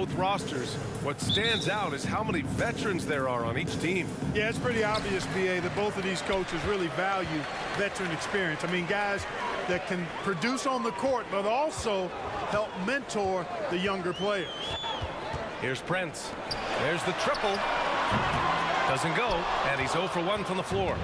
both rosters. What stands out is how many veterans there are on each team. Yeah, it's pretty obvious, B.A., that both of these coaches really value veteran experience. I mean, guys that can produce on the court, but also help mentor the younger players. Here's Prince. There's the triple. Doesn't go, and he's 0 for 1 from the floor.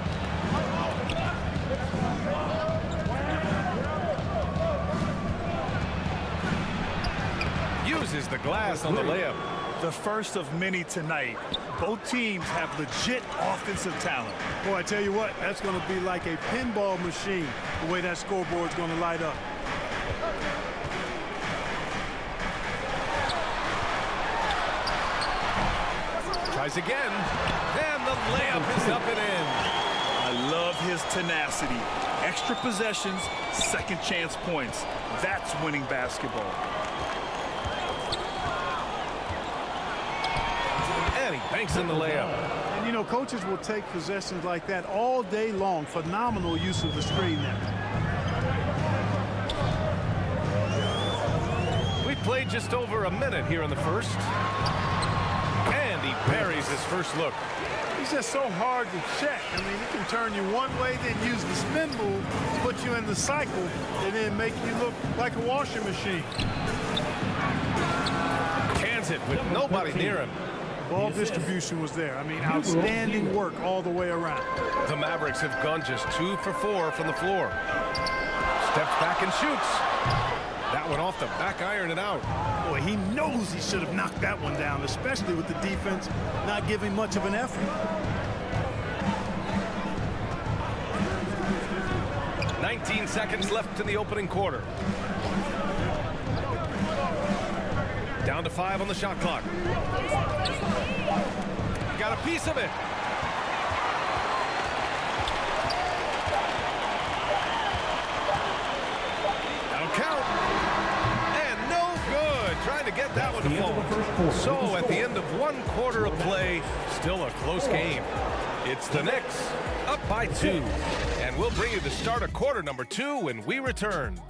Uses the glass on the layup. The first of many tonight. Both teams have legit offensive talent. Boy, I tell you what, that's going to be like a pinball machine, the way that scoreboard's going to light up. Tries again, and the layup is up and in. I love his tenacity. Extra possessions, second chance points. That's winning basketball. And he banks in the layup. And, you know, coaches will take possessions like that all day long. Phenomenal use of the screen there. We played just over a minute here in the first. And he buries his first look. He's just so hard to check. I mean, he can turn you one way, then use the spin move to put you in the cycle, and then make you look like a washing machine. Cans it with nobody near him. Ball distribution was there. I mean, outstanding work all the way around. The Mavericks have gone just 2 for 4 from the floor. Steps back and shoots. That one off the back iron and out. Boy, he knows he should have knocked that one down, especially with the defense not giving much of an effort. 19 seconds left in the opening quarter. Down to 5 on the shot clock. Got a piece of it. That'll count. And no good. Trying to get that one to fall. So at the end of 1 quarter of play, still a close game. It's the Knicks up by 2. And we'll bring you the start of quarter number 2 when we return.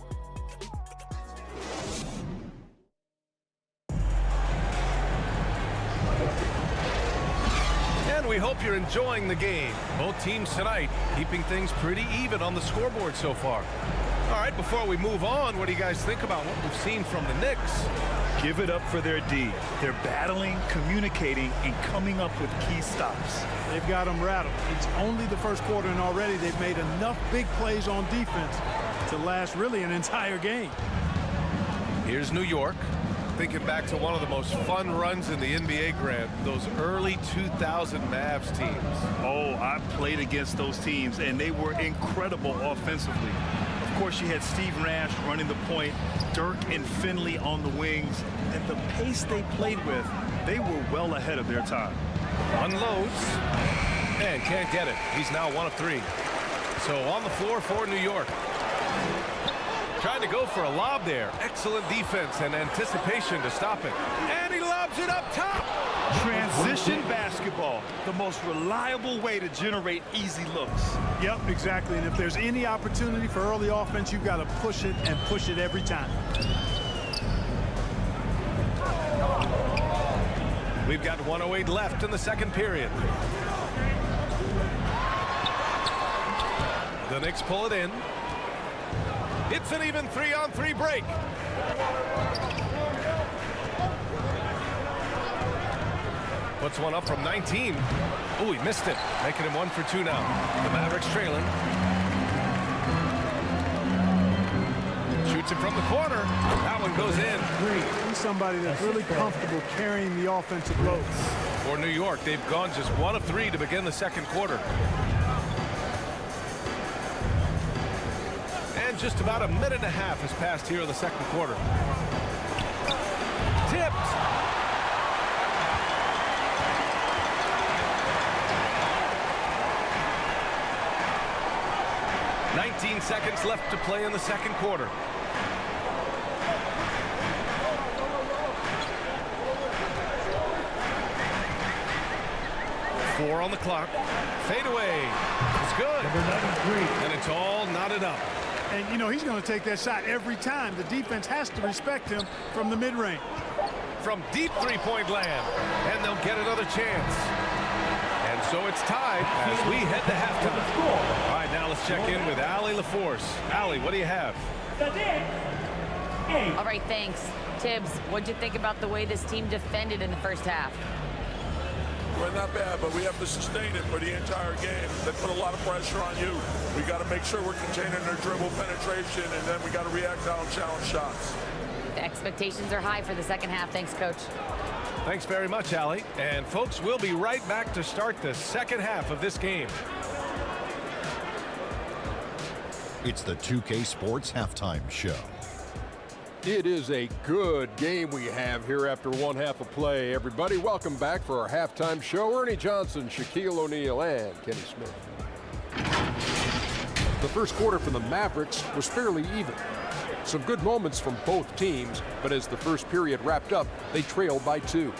We hope you're enjoying the game. Both teams tonight keeping things pretty even on the scoreboard so far. All right, before we move on, what do you guys think about what we've seen from the Knicks? Give it up for their D. They're battling, communicating, and coming up with key stops. They've got them rattled. It's only the first quarter, and already they've made enough big plays on defense to last really an entire game. Here's New York. Thinking back to one of the most fun runs in the NBA, Grant, those early 2000 Mavs teams. Oh, I played against those teams, and they were incredible offensively. Of course, you had Steve Nash running the point, Dirk and Finley on the wings, and the pace they played with, they were well ahead of their time. Unloads, and can't get it. He's now 1 of 3. So on the floor for New York. Trying to go for a lob there. Excellent defense and anticipation to stop it. And he lobs it up top. Transition basketball, the most reliable way to generate easy looks. Yep, exactly. And if there's any opportunity for early offense, you've got to push it and push it every time. We've got 1:08 left in the second period. The Knicks pull it in. It's an even 3-on-3 break. Puts one up from 19. Oh, he missed it. Making him 1 for 2 now. The Mavericks trailing. Shoots it from the corner. That one goes in. He's somebody that's really comfortable carrying the offensive load. For New York, they've gone just 1 of 3 to begin the second quarter. Just about a minute and a half has passed here in the second quarter. Tipped. $19 seconds left to play in the second quarter. Four on the clock. Fade away. It's good. And it's all knotted up. And, you know, he's going to take that shot every time. The defense has to respect him from the mid-range. from deep three-point land. And they'll get another chance. And so it's tied as we head to halftime. All right, now let's check in with Allie LaForce. Allie, what do you have? All right, thanks. Tibbs, what'd you think about the way this team defended in the first half? Well, not bad, but we have to sustain it for the entire game. They put a lot of pressure on you. We got to make sure we're containing their dribble penetration, and then we got to react on challenge shots. The expectations are high for the second half. Thanks, Coach. Thanks very much, Allie. And folks, we'll be right back to start the second half of this game. It's the 2K Sports Halftime Show. It is a good game we have here after one half of play. Everybody, welcome back for our halftime show. Ernie Johnson, Shaquille O'Neal, and Kenny Smith. The first quarter for the Mavericks was fairly even. Some good moments from both teams, but as the first period wrapped up, they trailed by 2.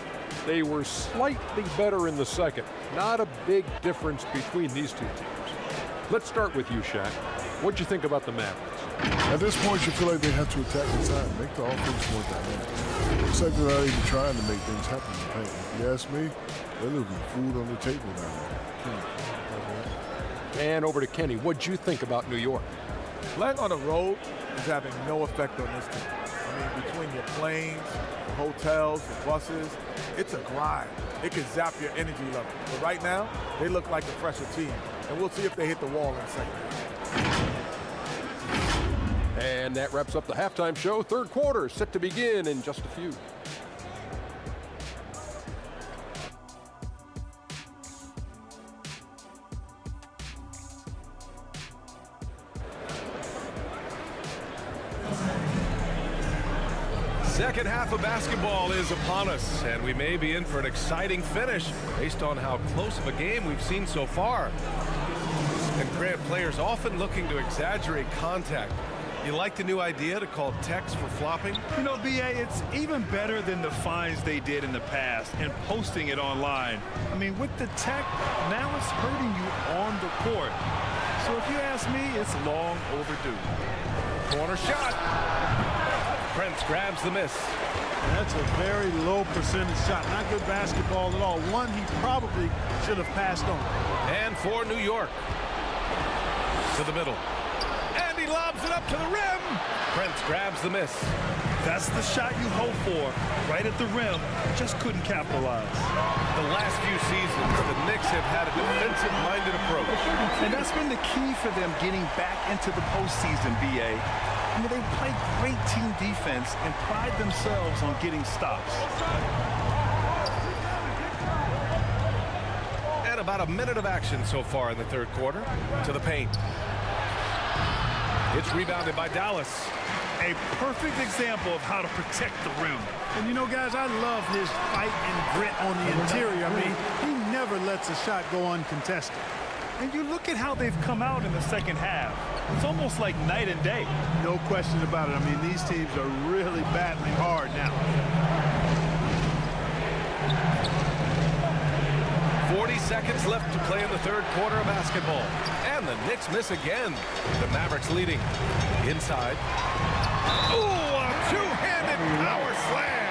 They were slightly better in the second. Not a big difference between these two teams. Let's start with you, Shaq. What'd you think about the Mavericks? At this point, you feel like they have to attack inside, make the offense more dynamic. Looks like they're not even trying to make things happen in the paint. If you ask me, they're leaving food on the table down there. And over to Kenny. What'd you think about New York? Playing on the road is having no effect on this team. I mean, between your planes, the hotels, the buses, it's a grind. It can zap your energy level. But right now, they look like a fresher team. And we'll see if they hit the wall in a second. And that wraps up the halftime show. Third quarter set to begin in just a few. Second half of basketball is upon us, and we may be in for an exciting finish based on how close of a game we've seen so far. And Grant, players often looking to exaggerate contact. You like the new idea to call techs for flopping? You know, BA, it's even better than the fines they did in the past and posting it online. I mean, with the tech, now it's hurting you on the court. So if you ask me, it's long overdue. Corner shot. Prince grabs the miss. That's a very low percentage shot. Not good basketball at all. One he probably should have passed on. And for New York. To the middle. And he lobs it up to the rim. Prince grabs the miss. That's the shot you hope for. Right at the rim. Just couldn't capitalize. The last few seasons, the Knicks have had a defensive-minded approach. And that's been the key for them getting back into the postseason, BA. I mean, they play great team defense and pride themselves on getting stops. And about a minute of action so far in the third quarter. To the paint. It's rebounded by Dallas. A perfect example of how to protect the rim. And you know, guys, I love his fight and grit on the interior. I mean, he never lets a shot go uncontested. And you look at how they've come out in the second half. It's almost like night and day. No question about it. I mean, these teams are really battling hard now. 40 seconds left to play in the third quarter of basketball. And the Knicks miss again. The Mavericks leading. Inside. Ooh, a two-handed power slam.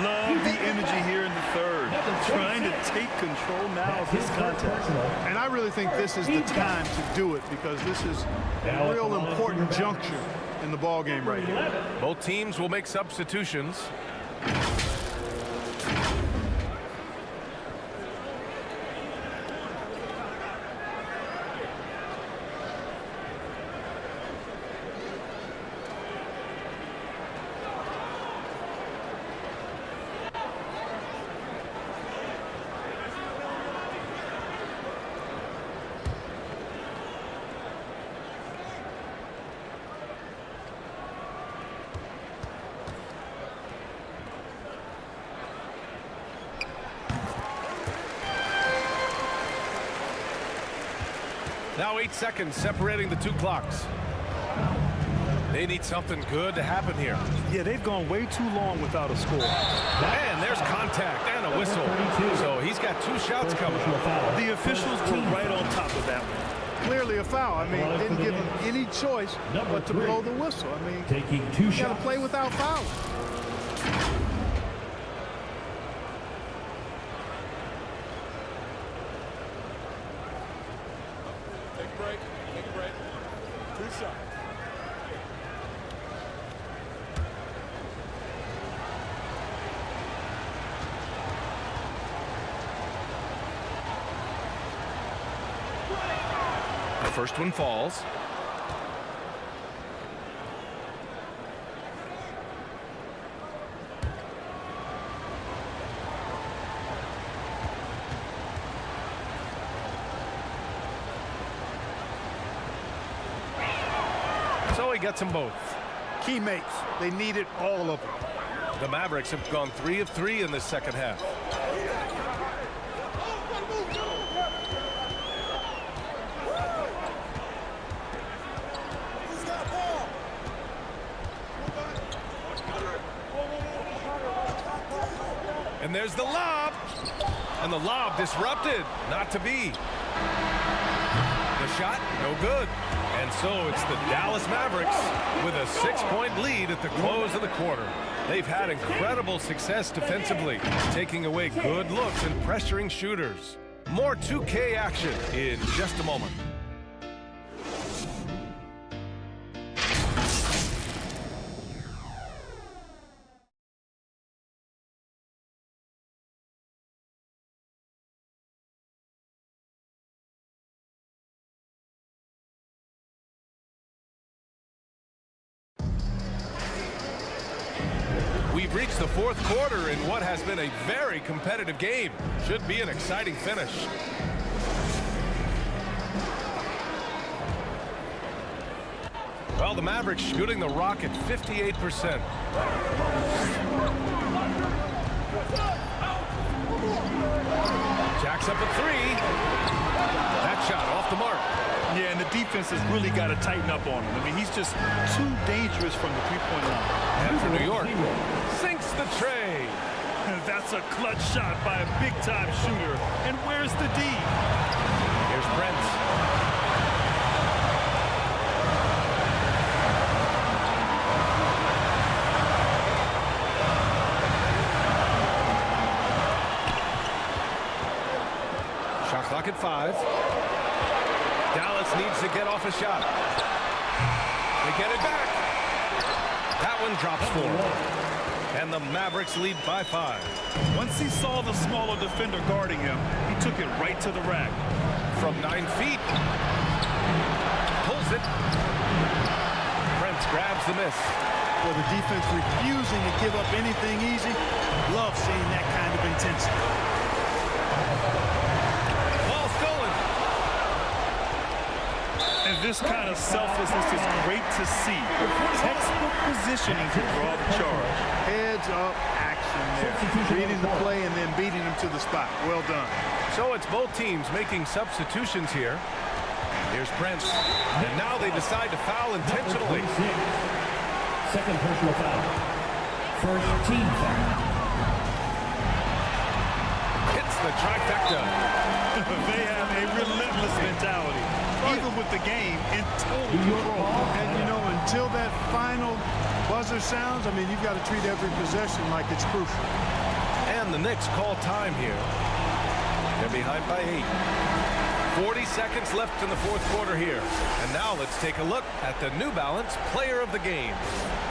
Love the energy here in the third. Trying to take control now of this contest. And I really think this is the time to do it because this is a real important juncture in the ball game right here. Both teams will make substitutions. Now 8 seconds separating the two clocks. They need something good to happen here. Yeah, they've gone way too long without a score. And there's contact and a whistle. So he's got 2 shots coming up. The officials were right on top of that one. Clearly a foul. I mean, didn't give him any choice but to blow the whistle. I mean, taking 2 shots. You got to play without fouling. break. Take a break. 2 shots. The first one falls. So he gets them both. Key makes. They needed all of them. The Mavericks have gone 3 of 3 in the second half. And there's the lob. And the lob disrupted. Not to be. The shot, no good. And so it's the Dallas Mavericks with a 6-point lead at the close of the quarter. They've had incredible success defensively, taking away good looks and pressuring shooters. More 2K action in just a moment. We've reached the fourth quarter in what has been a very competitive game. Should be an exciting finish. Well, the Mavericks shooting the rock at 58%. Jacks up a 3. That shot off the mark. Yeah, and the defense has really got to tighten up on him. I mean, he's just too dangerous from the three-point line. And for New York, sinks the tray. That's a clutch shot by a big-time shooter. And where's the D? Here's Prince. Shot clock at 5. Dallas needs to get off a shot. They get it back. That one drops 4. And the Mavericks lead by 5. Once he saw the smaller defender guarding him, he took it right to the rack. From 9 feet. Pulls it. Prince grabs the miss. Well, the defense refusing to give up anything easy. Love seeing that kind of intensity. Ball stolen. And this kind of selflessness is great to see. Textbook positioning to draw the charge. Heads up action there. Reading the play and then beating them to the spot. Well done. So it's both teams making substitutions here. Here's Prince. And now they decide to foul intentionally. Second personal foul. First team foul. Hits the trifecta. They have a relentless mentality, even with the game in total control. And, you know, until that final buzzer sounds, I mean, you've got to treat every possession like it's crucial. And the Knicks call time here. They're behind by 8. 40 seconds left in the fourth quarter here. And now let's take a look at the New Balance Player of the Game.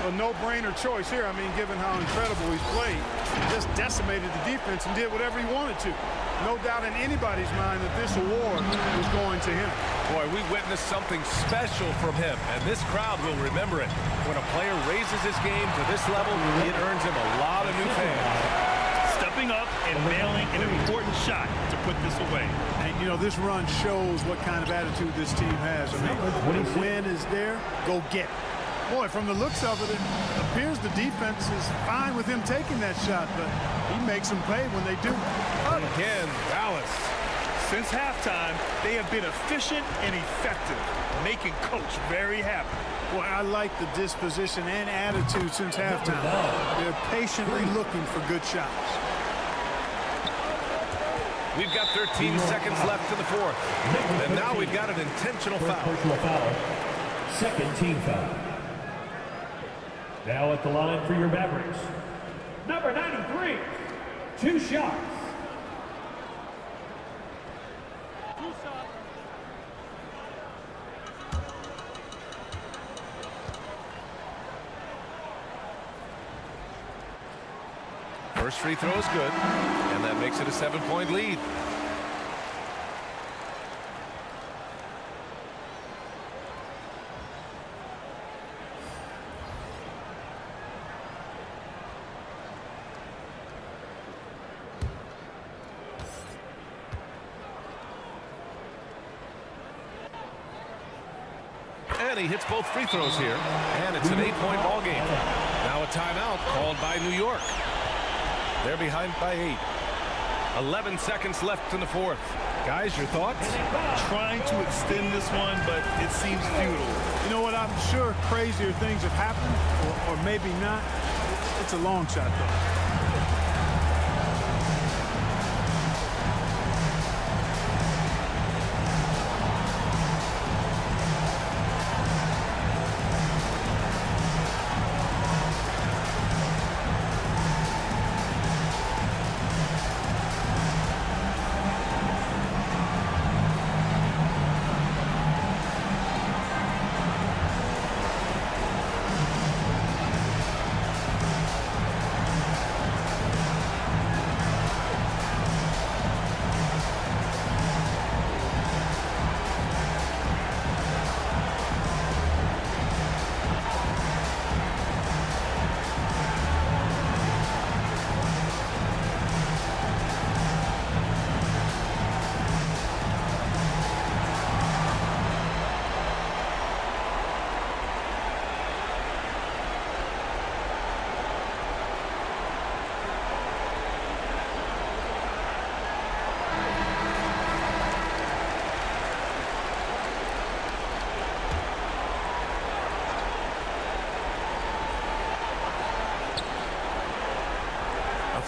A no-brainer choice here. I mean, given how incredible he's played, he just decimated the defense and did whatever he wanted to. No doubt in anybody's mind that this award was going to him. Boy, we witnessed something special from him, and this crowd will remember it. When a player raises his game to this level, it earns him a lot of new fans. Stepping up and nailing an important shot to put this away. And, you know, this run shows what kind of attitude this team has. I mean, when the win is there, go get it. Boy, from the looks of it, it appears the defense is fine with him taking that shot, but he makes them pay when they do. Again, Dallas. Since halftime, they have been efficient and effective, making Coach very happy. Boy, I like the disposition and attitude since halftime. They're patiently looking for good shots. We've got 13 seconds left in the fourth. And now we've got an intentional foul. Personal foul. Second team foul. Now at the line for your Mavericks. Number 93. 2 shots. First free throw is good, and that makes it a 7-point lead. And he hits both free throws here, and it's an 8-point ball game. Now a timeout called by New York. They're behind by 8. 11 seconds left in the fourth. Guys, your thoughts? Trying to extend this one, but it seems futile. You know what? I'm sure crazier things have happened, or maybe not. It's a long shot, though.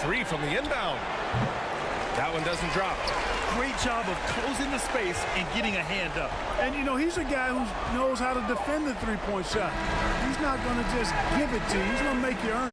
Three from the inbound. That one doesn't drop. Great job of closing the space and getting a hand up. And, you know, he's a guy who knows how to defend the three-point shot. He's not going to just give it to you. He's going to make you earn it.